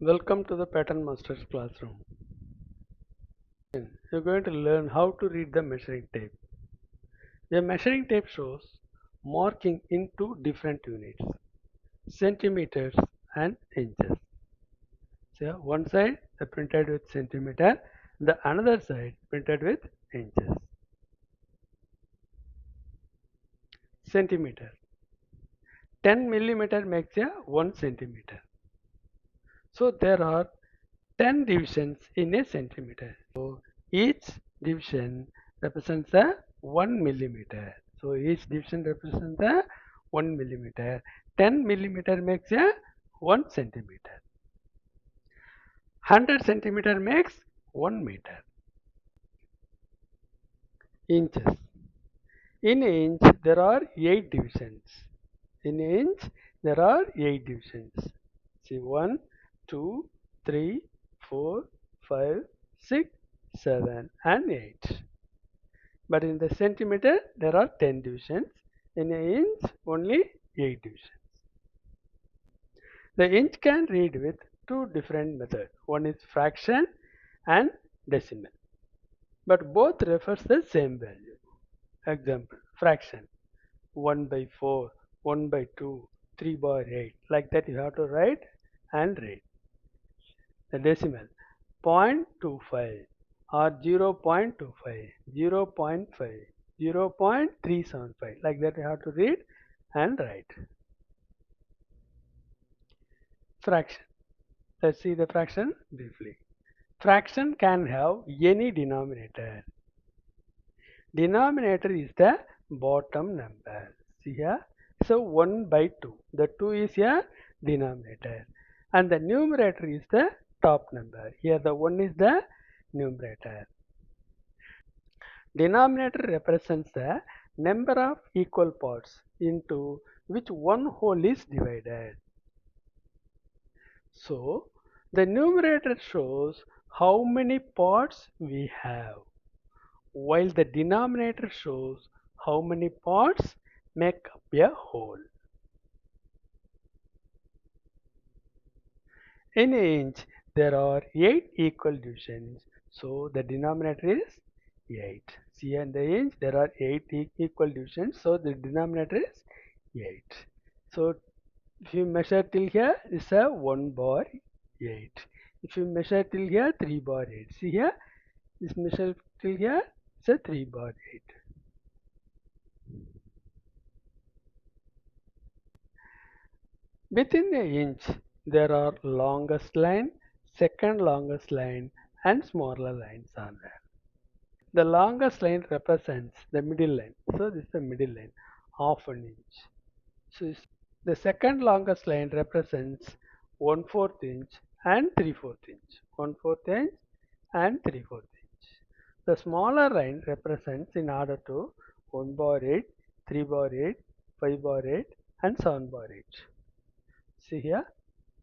Welcome to the Pattern Masters classroom. You're going to learn how to read the measuring tape. A measuring tape shows marking in two different units, centimeters and inches. So one side printed with centimeter, the another side printed with inches. Centimeter. 10 millimeter makes a 1 centimeter. So there are 10 divisions in a centimeter. So each division represents a 1 millimeter. So each division represents a 1 millimeter. 10 millimeter makes a 1 centimeter. 100 centimeter makes 1 meter. Inches. In inch there are 8 divisions. In inch there are 8 divisions. See 1, 2, 3, 4, 5, 6, 7 and 8. But in the centimeter there are 10 divisions. In an inch only 8 divisions. The inch can read with two different methods. One is fraction and decimal. But both refers the same value. Example, fraction 1 by 4, 1 by 2, 3 by 8. Like that you have to write and read. The decimal 0.25 or 0.25, 0.5, 0.375. Like that you have to read and write. Fraction. Let's see the fraction briefly. Fraction can have any denominator. Denominator is the bottom number. See here. So 1 by 2. The 2 is a denominator. And the numerator is the top number. Here the 1 is the numerator. Denominator represents the number of equal parts into which one whole is divided. So the numerator shows how many parts we have, while the denominator shows how many parts make up a whole. In inch there are 8 equal divisions, so the denominator is 8. See, in the inch there are 8 equal divisions, so the denominator is 8. So if you measure till here, it's a 1 bar 8. If you measure till here, 3 bar 8. See here, this measure till here, it's a 3 bar 8. Within an inch, there are longest line, second longest line, and smaller lines are there. The longest line represents the middle line. So this is the middle line, half an inch. So the second longest line represents 1/4 inch and 3/4 inch. 1/4 inch and 3/4 inch. The smaller line represents in order to 1 bar 8, 3 bar 8, 5 bar 8 and 7 bar 8. See here,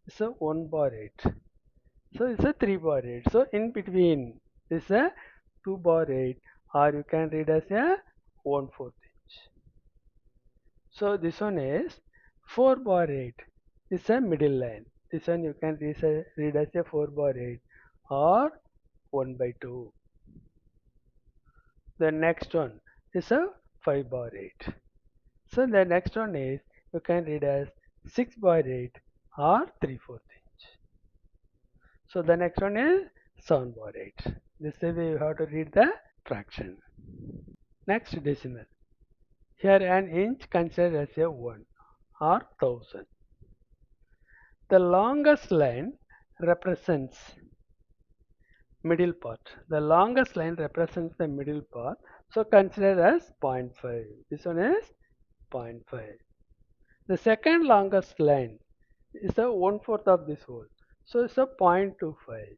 it's a 1 bar 8. So it's a 3 bar 8. So in between is a 2 bar 8, or you can read as a 1/4 inch. So this one is 4 bar 8. It's a middle line. This one you can read as a 4 bar 8 or 1 by 2. The next one is a 5 bar 8. So the next one is you can read as 6 bar 8 or 3/4 inch. So the next one is 7 bar 8. This is the way you have to read the fraction. Next, decimal. Here an inch considered as a 1 or 1000. The longest line represents middle part. The longest line represents the middle part. So consider as 0.5. This one is 0.5. The second longest line is a 1/4 of this whole. So it's a 0.25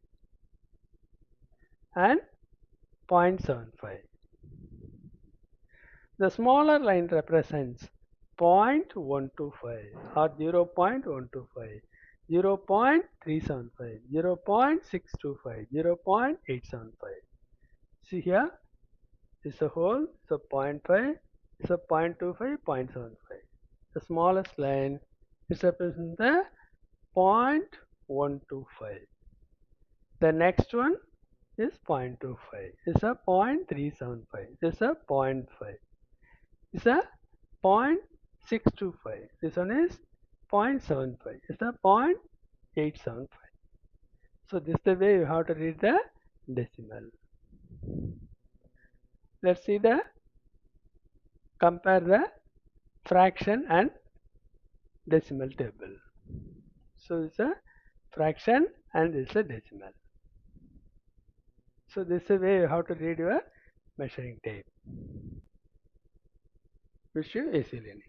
and 0.75. The smaller line represents 0.125 or 0.125, 0.375, 0.625, 0.875. See here, it's a whole, it's a 0.5, it's a 0.25, 0.75. The smallest line is represents the 0.125. The next one is 0.25. This is a 0.375. This is a zero point 0.5. This is a 0.625. This one is 0.75. This is a 0.875. So this is the way you have to read the decimal. Let's see the compare the fraction and decimal table. So this is a fraction and this is a decimal. So this is the way you have to read your measuring tape. Wish you easy learning.